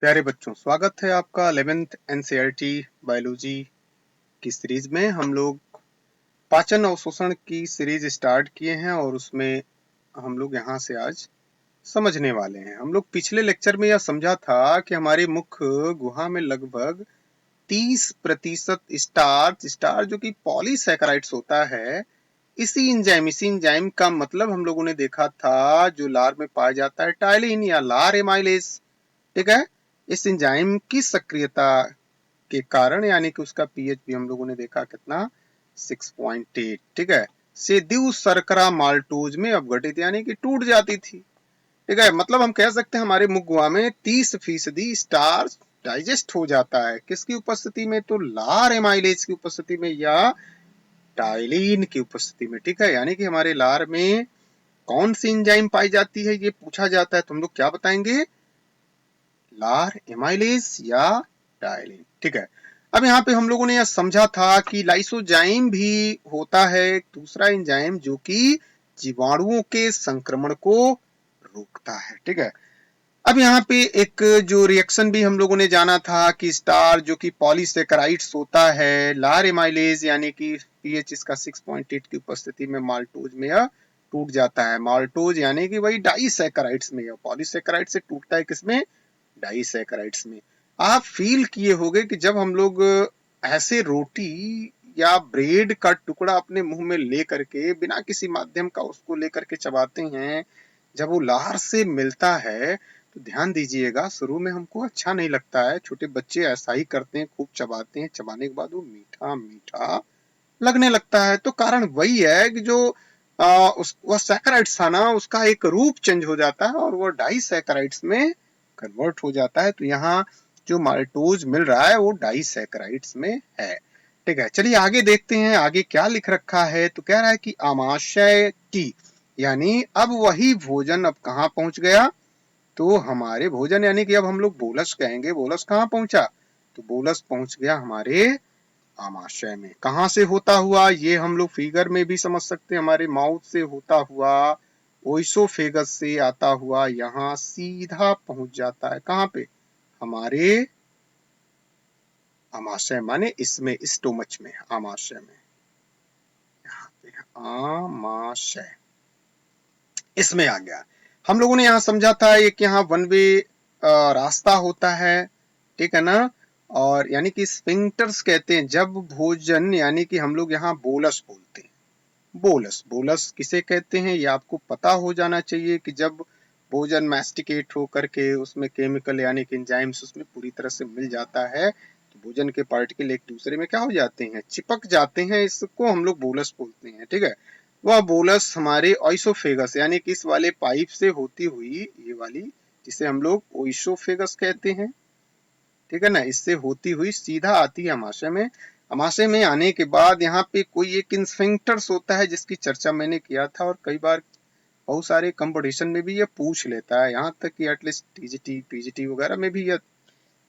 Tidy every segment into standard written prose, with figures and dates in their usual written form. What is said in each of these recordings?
प्यारे बच्चों, स्वागत है आपका 11th एनसीईआरटी बायोलॉजी की सीरीज में। हम लोग पाचन अवशोषण की सीरीज स्टार्ट किए हैं और उसमें हम लोग यहाँ से आज समझने वाले हैं। हम लोग पिछले लेक्चर में यह समझा था कि हमारे मुख्य गुहा में लगभग 30% स्टार्च जो कि पॉलीसैकेराइड्स होता है, इसी एंजाइम का मतलब हम लोगों ने देखा था जो लार में पाया जाता है टाइलिन या लार एमाइलेज। ठीक है, इस एंजाइम की सक्रियता के कारण यानी कि उसका पीएच भी हम लोगों ने देखा कितना 6.8। ठीक है, से द्यू शर्करा माल्टोज में अपघटित यानी कि टूट जाती थी। ठीक है, मतलब हम कह सकते हैं हमारे मुख गुहा में 30% स्टार्च डाइजेस्ट हो जाता है। किसकी उपस्थिति में? तो लार एमाइलेज की उपस्थिति में या टाइलिन की उपस्थिति में। ठीक है, यानी कि हमारे लार में कौन सी एंजाइम पाई जाती है ये पूछा जाता है तो हम लोग क्या बताएंगे? लार एमाइलेज या टाइलिन। ठीक है, अब यहाँ पे हम लोगों ने यह समझा था कि लाइसोजाइम भी होता है दूसरा एंजाइम जो कि जीवाणुओं के संक्रमण को रोकता है। ठीक है, अब यहाँ पे एक जो रिएक्शन भी हम लोगों ने जाना था कि स्टार जो कि पॉलीसेकेराइड्स होता है, लार एमाइलेज यानी कि पीएच इसका 6.8 की उपस्थिति में माल्टोज में यह टूट जाता है। माल्टोज यानी कि वही डाइसेकेराइड्स में, यह पॉलीसेकेराइड से टूटता है किसमें? डाइसेकेराइड्स में। आप फील किए होंगे कि जब हम लोग ऐसे रोटी या ब्रेड का टुकड़ा अपने मुंह में ले करके बिना किसी माध्यम का उसको लेकर के चबाते हैं, जब वो लार से मिलता है तो ध्यान दीजिएगा शुरू में हमको अच्छा नहीं लगता है। छोटे बच्चे ऐसा ही करते हैं, खूब चबाते हैं, चबाने के बाद वो मीठा मीठा लगने लगता है। तो कारण वही है कि जो वह सैकराइड्स था ना, उसका एक रूप चेंज हो जाता है और वो डाइसैकराइड्स में कन्वर्ट हो जाता है। तो यहाँ जो माल्टोज मिल रहा है वो डाइसैकराइड्स में है। ठीक है, चलिए आगे देखते हैं आगे क्या लिख रखा है। तो कह रहा है कि आमाशय की यानी अब वही भोजन अब कहाँ पहुंच गया? तो हमारे भोजन यानी कि अब हम लोग बोलस कहेंगे। बोलस कहाँ पहुंचा? तो बोलस पहुंच गया हमारे आमाशय में। कहाँ से होता हुआ? ये हम लोग फिगर में भी समझ सकते हैं, हमारे माउथ से होता हुआ, ओइसोफेगस से आता हुआ यहाँ सीधा पहुंच जाता है। कहाँ पे? हमारे आमाशय माने इसमें, स्टोमच में, आमाशय में, यहाँ पे आमाशय इसमें आ गया। हम लोगों ने यहाँ समझा था एक यहाँ वन वे रास्ता होता है। ठीक है ना, और यानी कि स्फिंक्टर्स कहते हैं जब भोजन, यानी कि हम लोग यहाँ बोलस बोलते हैं। बोलस, बोलस किसे कहते हैं ये आपको पता हो जाना चाहिए कि जब भोजन मैस्टिकेट हो करके उसमें केमिकल यानी कि एंजाइम्स उसमें पूरी तरह से मिल जाता है तो भोजन के पार्टिकल एक दूसरे में क्या हो जाते हैं? चिपक जाते हैं। इसको हम लोग बोलस बोलते हैं। ठीक है, वह बोलस हमारे ओइसोफेगस यानी कि इस वाले पाइप से होती हुई, ये वाली जिसे हम लोग ओइसोफेगस कहते हैं, ठीक है ना, इससे होती हुई सीधा आती है अमाशय में। अमाशय में आने के बाद यहाँ पे कोई एक स्फिंक्टर्स होता है जिसकी चर्चा मैंने किया था और कई बार बहुत सारे कंपटीशन में भी ये पूछ लेता है, यहाँ तक कि एटलीस्ट टीजीटी पीजीटी वगैरह में भी ये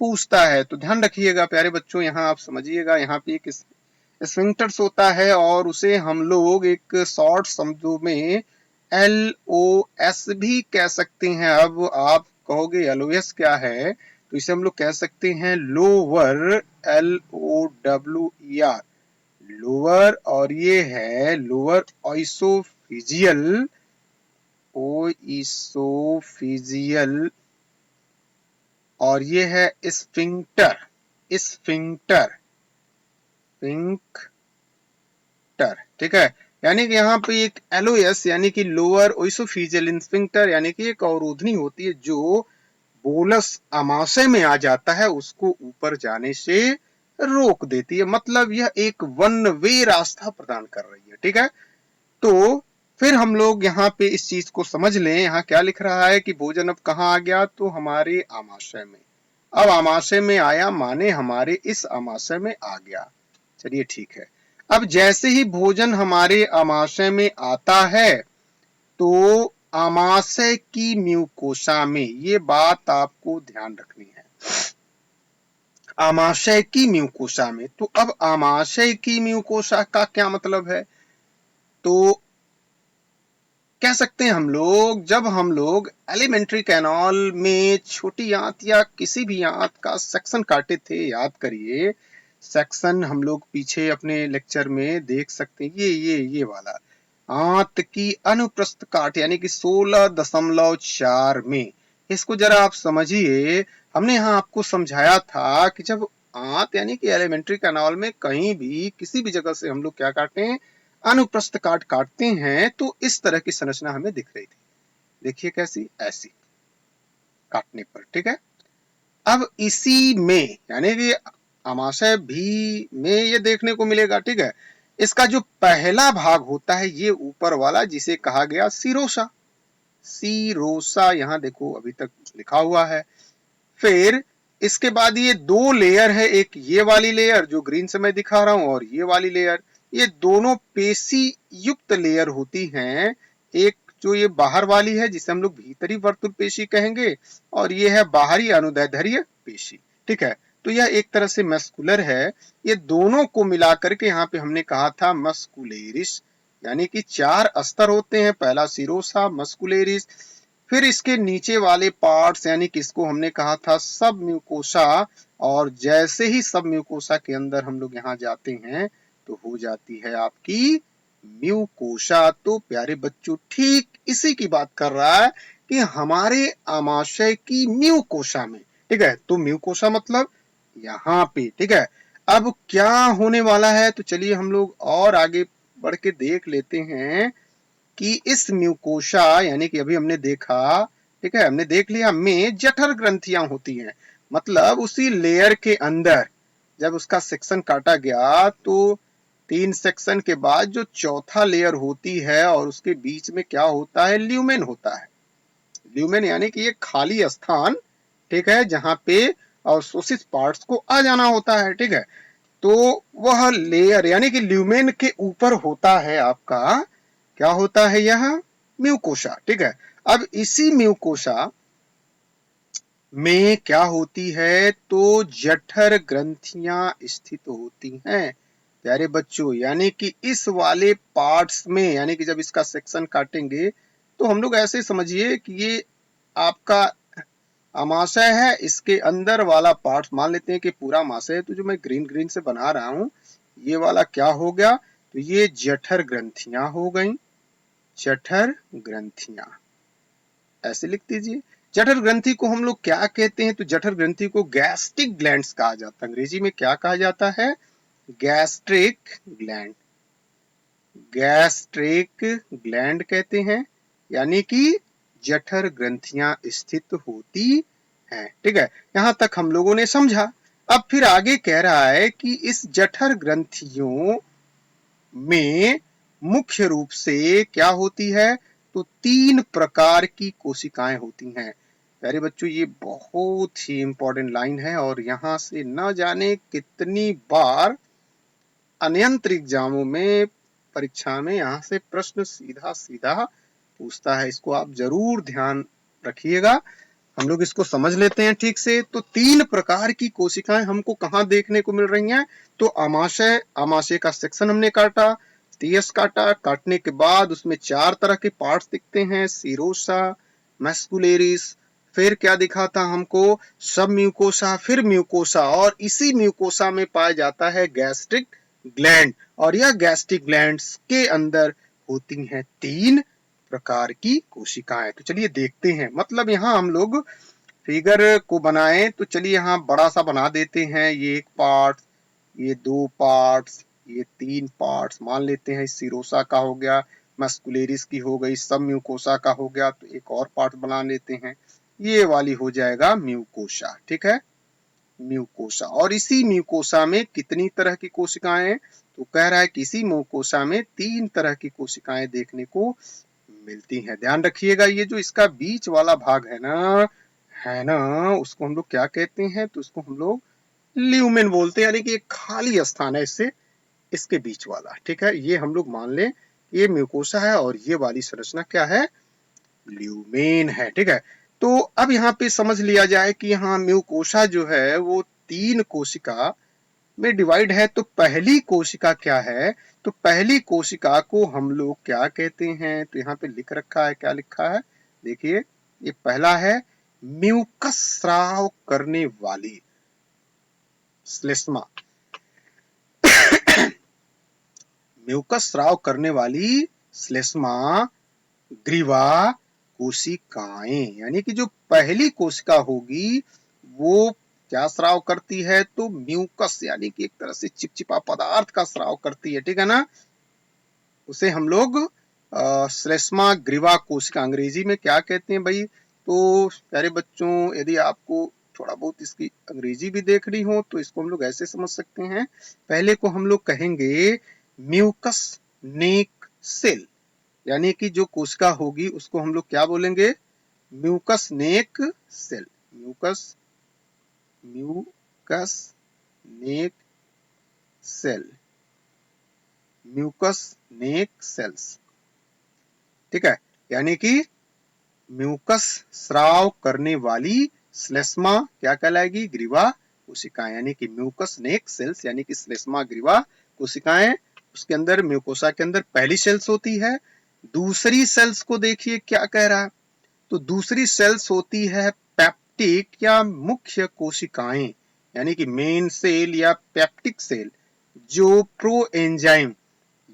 पूछता है। तो ध्यान रखिएगा प्यारे बच्चों, यहाँ आप समझिएगा, यहाँ पे एक स्फिंक्टर्स होता है और उसे हम लोग एक शॉर्ट शब्दों में LOS भी कह सकते हैं। अब आप कहोगे LOS क्या है, तो इसे हम लोग कह सकते हैं लोअर, LOWER, लोअर, और ये है लोअर ओइसोफिजियल, ओइसोफिजियल, और ये है स्फिंक्टर, स्फिंक्टर, स्फिंक्टर। ठीक है, यानी कि यहाँ पे एक LOS यानी कि लोअर ओइसोफिजियल स्फिंक्टर यानी कि एक अवरोधनी होती है जो बोलस आमाशय में आ जाता है, उसको ऊपर जाने से रोक देती है। मतलब यह एक वन वे रास्ता प्रदान कर रही है। ठीक है, तो फिर हम लोग यहाँ पे इस चीज को समझ लें। यहाँ क्या लिख रहा है कि भोजन अब कहाँ आ गया? तो हमारे आमाशय में। अब आमाशय में आया माने हमारे इस आमाशय में आ गया। चलिए ठीक है, अब जैसे ही भोजन हमारे आमाशय में आता है तो आमाशय की म्यूकोसा में, ये बात आपको ध्यान रखनी है, आमाशय की म्यूकोसा में। तो अब आमाशय की म्यूकोसा का क्या मतलब है? तो कह सकते हैं हम लोग, जब हम लोग एलिमेंट्री कैनाल में छोटी आंत या किसी भी आंत का सेक्शन काटे थे, याद करिए सेक्शन हम लोग पीछे अपने लेक्चर में देख सकते हैं, ये वाला आंत की अनुप्रस्थ काट यानी कि 16.4 में। इसको जरा आप समझिए, हमने यहाँ आपको समझाया था कि जब आंत यानी कि एलिमेंट्री कैनाल में कहीं भी किसी भी जगह से हम लोग क्या काटते हैं, अनुप्रस्थ काट काटते हैं, तो इस तरह की संरचना हमें दिख रही थी। देखिए कैसी, ऐसी काटने पर, ठीक है। अब इसी में यानी कि आमाशय भी में ये देखने को मिलेगा, ठीक है। इसका जो पहला भाग होता है ये ऊपर वाला, जिसे कहा गया सिरोसा। सिरोसा यहाँ देखो अभी तक लिखा हुआ है। फिर इसके बाद ये दो लेयर है, एक ये वाली लेयर जो ग्रीन से मैं दिखा रहा हूं और ये वाली लेयर, ये दोनों पेशी युक्त लेयर होती हैं। एक जो ये बाहर वाली है जिसे हम लोग भीतरी वर्तुल पेशी कहेंगे, और ये है बाहरी अनुदैर्ध्य पेशी, ठीक है। तो यह एक तरह से मस्कुलर है। ये दोनों को मिलाकर के यहाँ पे हमने कहा था मस्कुलेरिस, यानी कि 4 स्तर होते हैं। पहला सिरोसा, मस्कुलेरिस, फिर इसके नीचे वाले पार्ट्स यानी कि इसको हमने कहा था सब म्यूकोसा, और जैसे ही सब म्यूकोसा के अंदर हम लोग यहाँ जाते हैं तो हो जाती है आपकी म्यूकोसा। तो प्यारे बच्चों ठीक इसी की बात कर रहा है कि हमारे आमाशय की म्यूकोसा में, ठीक है। तो म्यूकोसा मतलब यहाँ पे, ठीक है। अब क्या होने वाला है, तो चलिए हम लोग और आगे बढ़ के देख लेते हैं कि इस म्यूकोसा यानी कि अभी हमने देखा, ठीक है, हमने देख लिया में जठर ग्रंथियां होती हैं। मतलब उसी लेयर के अंदर जब उसका सेक्शन काटा गया तो 3 सेक्शन के बाद जो चौथा लेयर होती है और उसके बीच में क्या होता है, ल्यूमेन होता है। ल्यूमेन यानी कि ये खाली स्थान, ठीक है, जहां पे अवशोषित पार्ट्स को आ जाना होता है, ठीक है। तो वह लेयर यानी कि ल्यूमेन के ऊपर होता है आपका, क्या होता है, यह म्यूकोसा, ठीक है। अब इसी म्यूकोसा में क्या होती है, तो जठर ग्रंथियां स्थित होती हैं प्यारे बच्चों। यानी कि इस वाले पार्ट्स में, यानी कि जब इसका सेक्शन काटेंगे तो हम लोग ऐसे समझिए कि ये आपका अमाशय है, इसके अंदर वाला पार्ट मान लेते हैं कि पूरा अमाशय है। तो जो मैं ग्रीन ग्रीन से बना रहा हूं ये वाला क्या हो गया, तो ये जठर ग्रंथियां हो गई। जठर ग्रंथियां ऐसे लिख दीजिए। जठर ग्रंथि को हम लोग क्या कहते हैं, तो जठर ग्रंथि को गैस्ट्रिक ग्लैंड्स कहा जाता है। अंग्रेजी में क्या कहा जाता है, गैस्ट्रिक ग्लैंड। गैस्ट्रिक ग्लैंड कहते हैं, यानी कि जठर ग्रंथियां स्थित होती हैं, ठीक है। यहां तक हम लोगों ने समझा। अब फिर आगे कह रहा है कि इस जठर ग्रंथियों में मुख्य रूप से क्या होती है, तो 3 प्रकार की कोशिकाएं होती हैं। प्यारे बच्चों ये बहुत ही इंपॉर्टेंट लाइन है, और यहां से न जाने कितनी बार अनियंत्रित एग्जामों में, परीक्षा में यहाँ से प्रश्न सीधा सीधा पूछता है। इसको आप जरूर ध्यान रखिएगा। हम लोग इसको समझ लेते हैं ठीक से। तो 3 प्रकार की कोशिकाएं हमको कहाँ देखने को मिल रही हैं, तो आमाशय, आमाशय का सेक्शन हमने काटा, तीयस काटा, काटने के बाद उसमें 4 तरह के पार्ट्स दिखते हैं, सिरोसा, मस्कुलेरिस, फिर क्या दिखा था हमको, सब म्यूकोसा, फिर म्यूकोसा, और इसी म्यूकोसा में पाया जाता है गैस्ट्रिक ग्लैंड, और यह गैस्ट्रिक ग्लैंड्स के अंदर होती हैं 3 प्रकार की कोशिकाएं। तो चलिए देखते हैं। मतलब यहाँ हम लोग फिगर को बनाएं तो चलिए यहाँ बड़ा सा बना देते हैं। ये एक पार्ट, ये 2 पार्ट्स, ये 3 पार्ट्स मान लेते हैं। सिरोसा का हो गया, मस्कुलेरिस की हो गई, सब म्यूकोसा का हो गया, तो एक और पार्ट बना लेते हैं। ये वाली हो जाएगा म्यूकोसा, ठीक है, म्यूकोसा। और इसी म्यूकोसा में कितनी तरह की कोशिकाएं, तो कह रहा है कि इसी म्यूकोसा में 3 तरह की कोशिकाएं देखने को मिलती हैं। ध्यान रखिएगा ये जो इसका बीच वाला भाग है ना, उसको हम लोग क्या कहते हैं, तो उसको हम लोग ल्यूमेन बोलते हैं, यानी कि एक खाली स्थान है इससे, इसके बीच वाला, ठीक है। ये हम लोग मान लें ये म्यूकोसा है, और ये वाली संरचना क्या है, ल्यूमेन है, ठीक है। तो अब यहाँ पे समझ लिया जाए कि यहाँ म्यूकोसा जो है वो 3 कोशिका में डिवाइड है, तो पहली कोशिका क्या है, तो पहली कोशिका को हम लोग क्या कहते हैं, तो यहाँ पे लिख रखा है, क्या लिखा है, देखिए ये पहला है म्यूकस स्राव करने वाली श्लेष्मा। म्यूकस स्राव करने वाली श्लेष्मा ग्रीवा कोशिकाएं, यानी कि जो पहली कोशिका होगी वो क्या स्राव करती है, तो म्यूकस यानी कि एक तरह से चिपचिपा पदार्थ का स्राव करती है, ठीक है ना। उसे हम लोग श्लेष्मा ग्रीवा कोशिका अंग्रेजी में क्या कहते हैं भाई। तो प्यारे बच्चों, यदि आपको थोड़ा बहुत इसकी अंग्रेजी भी देखनी हो तो इसको हम लोग ऐसे समझ सकते हैं। पहले को हम लोग कहेंगे म्यूकस नेक सेल, यानी कि जो कोशिका होगी उसको हम लोग क्या बोलेंगे, म्यूकस नेक सेल। म्यूकस म्यूकस नेक सेल, म्यूकस नेक सेल्स, ठीक है। यानी कि म्यूकस स्राव करने वाली श्लेष्मा क्या कहलाएगी, ग्रीवा कोशिकाएं, यानी कि म्यूकस नेक सेल्स यानी कि श्लेष्मा ग्रीवा कोशिकाएं। उसके अंदर म्यूकोसा के अंदर पहली सेल्स होती है। दूसरी सेल्स को देखिए क्या कह रहा है, तो दूसरी सेल्स होती है पेप्टिक या मुख्य कोशिकाएं, यानी कि मेन सेल या पेप्टिक सेल, जो प्रो एंजाइम,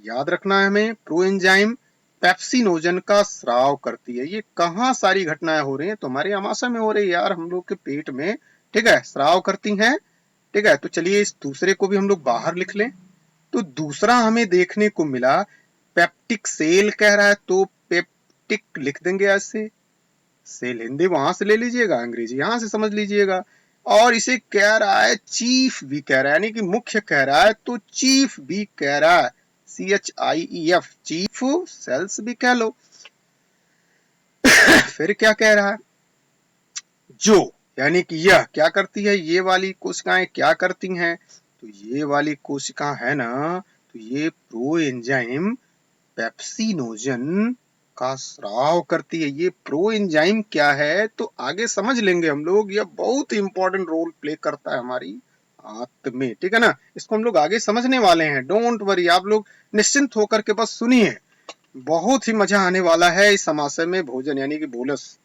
याद रखना है हमें, प्रो एंजाइम पेप्सिनोजन का स्राव करती है। ये कहाँ सारी घटनाएं हो रही हैं, तो हमारे आमाशय में हो रही है यार, हम लोग के पेट में, ठीक है, स्राव करती हैं, ठीक है। तो चलिए इस दूसरे को भी हम लोग बाहर लिख लें। तो दूसरा हमें देखने को मिला पेप्टिक सेल कह रहा है, तो पेप्टिक लिख देंगे ऐसे, सेल हिंदी वहां से ले लीजिएगा, अंग्रेजी यहां से समझ लीजिएगा। और इसे कह रहा है चीफ भी कह रहा है, यानी कि मुख्य कह रहा है, तो चीफ भी कह रहा है, CHIEF, चीफ सेल्स भी कह लो। फिर क्या कह रहा है, जो, यानी कि यह क्या करती है, ये वाली कोशिकाएं क्या करती हैं, तो ये वाली कोशिका है ना, तो ये प्रो एंजाइम पेप्सिनोजन का स्राव करती है। ये प्रो एंजाइम क्या है, तो आगे समझ लेंगे हम लोग, यह बहुत इंपॉर्टेंट रोल प्ले करता है हमारी आंत में, ठीक है ना। इसको हम लोग आगे समझने वाले हैं, डोंट वरी, आप लोग निश्चिंत होकर के बस सुनिए, बहुत ही मजा आने वाला है इस समाशय में भोजन यानी कि बोलस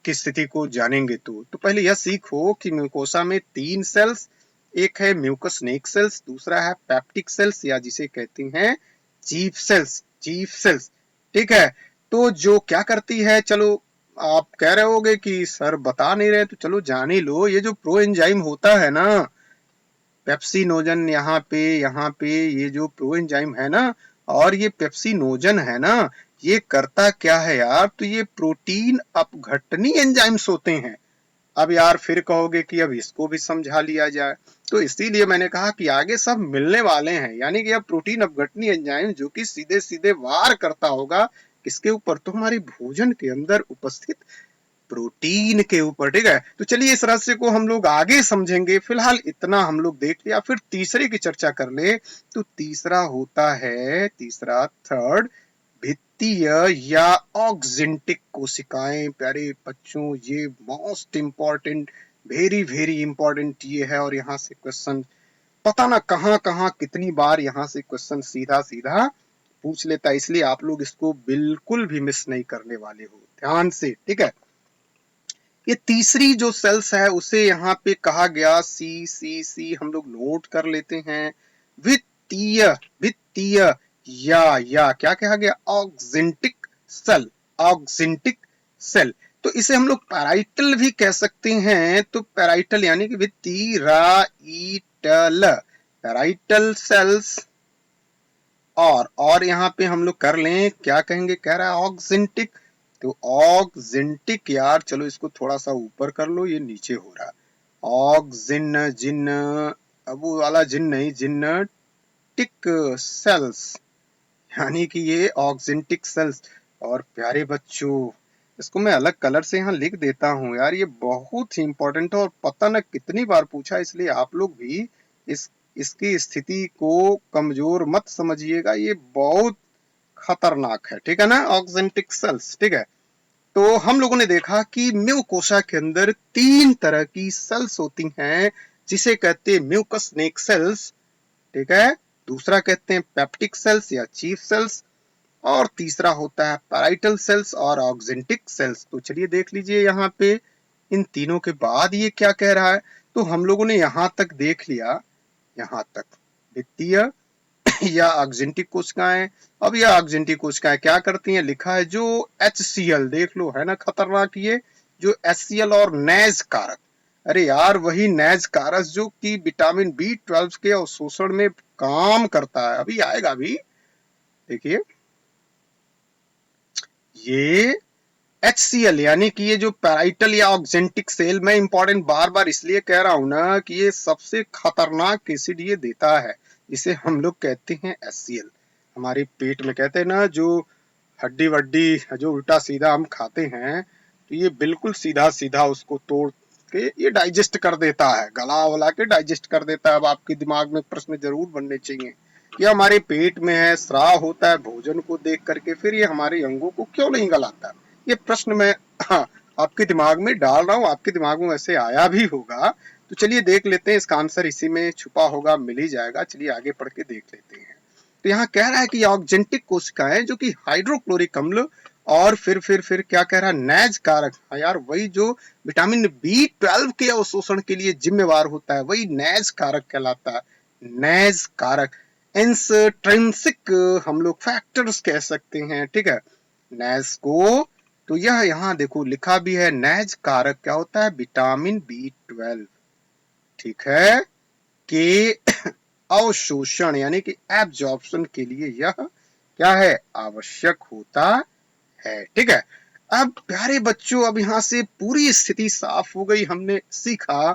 की स्थिति को जानेंगे। तो पहले यह सीखो कि म्यूकोसा में 3 सेल्स, एक है म्यूकस नेक सेल्स, दूसरा है पेप्टिक सेल्स या जिसे कहते हैं चीफ सेल्स, चीफ सेल्स, ठीक है। तो जो क्या करती है, चलो आप कह रहे होगे कि सर बता नहीं रहे, तो चलो जान ही लो। ये जो प्रो एंजाइम होता है ना, पेप्सिनोजन यहाँ पे ये जो प्रो एंजाइम है ना, और ये पेप्सिनोजन है ना, ये करता क्या है यार, तो ये प्रोटीन अपघटनी एंजाइम्स होते हैं। अब यार फिर कहोगे कि अब इसको भी समझा लिया जाए, तो इसीलिए मैंने कहा कि आगे सब मिलने वाले हैं, यानी कि अब प्रोटीन अपघटनी एंजाइम जो कि सीधे सीधे वार करता होगा किसके ऊपर, तो हमारे भोजन के अंदर उपस्थित प्रोटीन के ऊपर, ठीक है। तो चलिए इस रहस्य को हम लोग आगे समझेंगे, फिलहाल इतना हम लोग देख लिया, फिर तीसरे की चर्चा कर ले। तो तीसरा होता है, तीसरा थर्ड, भित्तीय या ऑक्जेंटिक कोशिकाएं। प्यारे बच्चों, ये most important, very very important ये है, और यहाँ से क्वेश्चन पता ना कहाँ कहाँ कितनी बार यहाँ से क्वेश्चन सीधा सीधा पूछ लेता है, इसलिए आप लोग इसको बिल्कुल भी मिस नहीं करने वाले हो, ध्यान से, ठीक है। ये तीसरी जो सेल्स है उसे यहाँ पे कहा गया सी, हम लोग नोट कर लेते हैं, वित्तीय, वित्तीय या क्या कहा गया, ऑक्जेंटिक सेल, ऑक्जेंटिक सेल। तो इसे हम लोग पैराइटल भी कह सकते हैं, तो पैराइटल यानी कि वित्तीराइटल, पैराइटल सेल्स। और यहाँ पे हम लोग कर लें, क्या कहेंगे, कह रहा है ऑक्जेंटिक, तो ऑक्जेंटिक यार, चलो इसको थोड़ा सा ऊपर कर लो, ये नीचे हो रहा है, ऑक्जिन जिन, अब वो वाला जिन नहीं, जिन्नटिक सेल्स, यानी कि ये ऑक्जेंटिक सेल्स। और प्यारे बच्चों, इसको मैं अलग कलर से यहाँ लिख देता हूँ यार, ये बहुत ही इंपॉर्टेंट है और पता न कितनी बार पूछा, इसलिए आप लोग भी इसकी स्थिति को कमजोर मत समझिएगा, ये बहुत खतरनाक है, ठीक है ना, ऑक्जेंटिक सेल्स, ठीक है। तो हम लोगों ने देखा कि म्यूकोसा के अंदर 3 तरह की सेल्स होती हैं, जिसे कहते हैं म्यूकस नेक सेल्स, ठीक है। दूसरा कहते हैं पेप्टिक सेल्स या चीफ सेल्स, और तीसरा होता है पैराइटल सेल्स और ऑक्जेंटिक सेल्स। तो चलिए देख लीजिए यहाँ पे इन तीनों के बाद ये क्या कह रहा है। तो हम लोगों ने यहाँ तक देख लिया, यहाँ तक वित्तीय या ऑक्जेंटिक कोशिकाएं। अब यह ऑक्जेंटिक कोशिकाएं क्या करती हैं, लिखा है जो HCl, देख लो, है ना खतरनाक ये, जो HCl और नैज कारक। अरे यार वही नैज कारक जो कि विटामिन B12 के अवशोषण में काम करता है, अभी आएगा अभी, देखिए ये HCl यानी कि ये जो पैराइटल या ऑक्जेंटिक सेल, में इंपॉर्टेंट बार बार इसलिए कह रहा हूं ना कि ये सबसे खतरनाक एसिड ये देता है, जिसे हम लोग कहते हैं HCl। हमारे पेट में कहते हैं ना, जो हड्डी वड्डी जो उल्टा सीधा हम खाते हैं, तो ये बिल्कुल सीधा सीधा उसको तोड़ के ये डाइजेस्ट कर देता है, गला वला के डाइजेस्ट कर देता है। अब आपके दिमाग में प्रश्न जरूर बनने चाहिए कि हमारे पेट में है, स्राव होता है भोजन को देख करके, फिर ये हमारे अंगों को क्यों नहीं गलाता। ये प्रश्न मैं आपके दिमाग में डाल रहा हूँ, आपके दिमाग में वैसे आया भी होगा। तो चलिए देख लेते हैं, इसका आंसर इसी में छुपा होगा, मिल ही जाएगा। चलिए आगे पढ़ के देख लेते हैं। तो यहाँ कह रहा है कि ऑक्जेंटिक कोशिकाएं जो कि हाइड्रोक्लोरिक अम्ल और फिर क्या कह रहा है, नैज कारक। हाँ यार वही जो विटामिन B12 के अवशोषण के लिए जिम्मेवार होता है, वही नैज कारक कहलाता है। नैज कारक, इंट्रिंसिक हम लोग फैक्टर्स कह सकते हैं, ठीक है, नैज को। तो यह यहाँ देखो लिखा भी है, नैज कारक क्या होता है, विटामिन B12, ठीक है, के अवशोषण यानी कि एब्जॉर्प्शन के लिए यह क्या है, आवश्यक होता है, ठीक है। अब प्यारे बच्चों, अब यहाँ से पूरी स्थिति साफ हो गई। हमने सीखा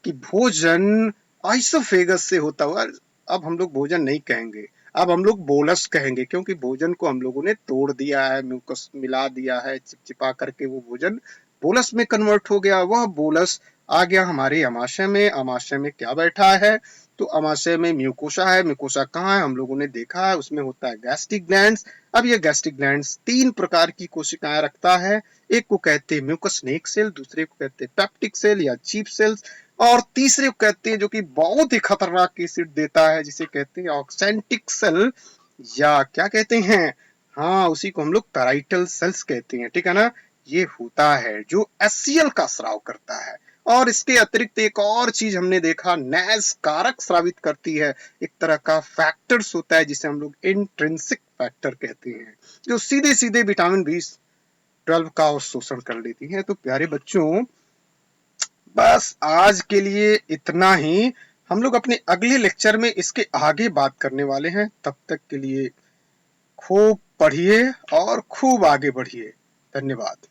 कि भोजन आइसोफेगस से होता हुआ, अब हम लोग भोजन नहीं कहेंगे, अब हम लोग बोलस कहेंगे, क्योंकि भोजन को हम लोगों ने तोड़ दिया है, म्यूकस मिला दिया है, चिपचिपा करके वो भोजन बोलस में कन्वर्ट हो गया। वह बोलस आ गया हमारे अमाशय में। अमाशय में क्या बैठा है, तो अमाशय में म्यूकोसा है। म्यूकोसा कहाँ है, हम लोगों ने देखा है, उसमें होता है गैस्ट्रिक ग्लैंड्स। अब ये गैस्ट्रिक ग्लैंड्स 3 प्रकार की कोशिकाएं रखता है। एक को कहते हैं म्यूकस नेक सेल, दूसरे को कहते हैं पेप्टिक सेल या चीफ सेल्स, और तीसरे को कहते हैं जो कि बहुत ही खतरनाक एसिड देता है, जिसे कहते हैं ऑक्सेंटिक सेल, या क्या कहते हैं, हाँ उसी को हम लोग पैराइटल सेल्स कहते हैं, ठीक है ना। ये होता है जो HCl का स्राव करता है। और इसके अतिरिक्त एक और चीज हमने देखा, नैज कारक स्रावित करती है, एक तरह का फैक्टर्स होता है जिसे हम लोग इंट्रिंसिक फैक्टर कहते हैं, जो सीधे सीधे विटामिन B12 का अवशोषण कर लेती है। तो प्यारे बच्चों, बस आज के लिए इतना ही। हम लोग अपने अगले लेक्चर में इसके आगे बात करने वाले हैं। तब तक के लिए खूब पढ़िए और खूब आगे बढ़िए। धन्यवाद।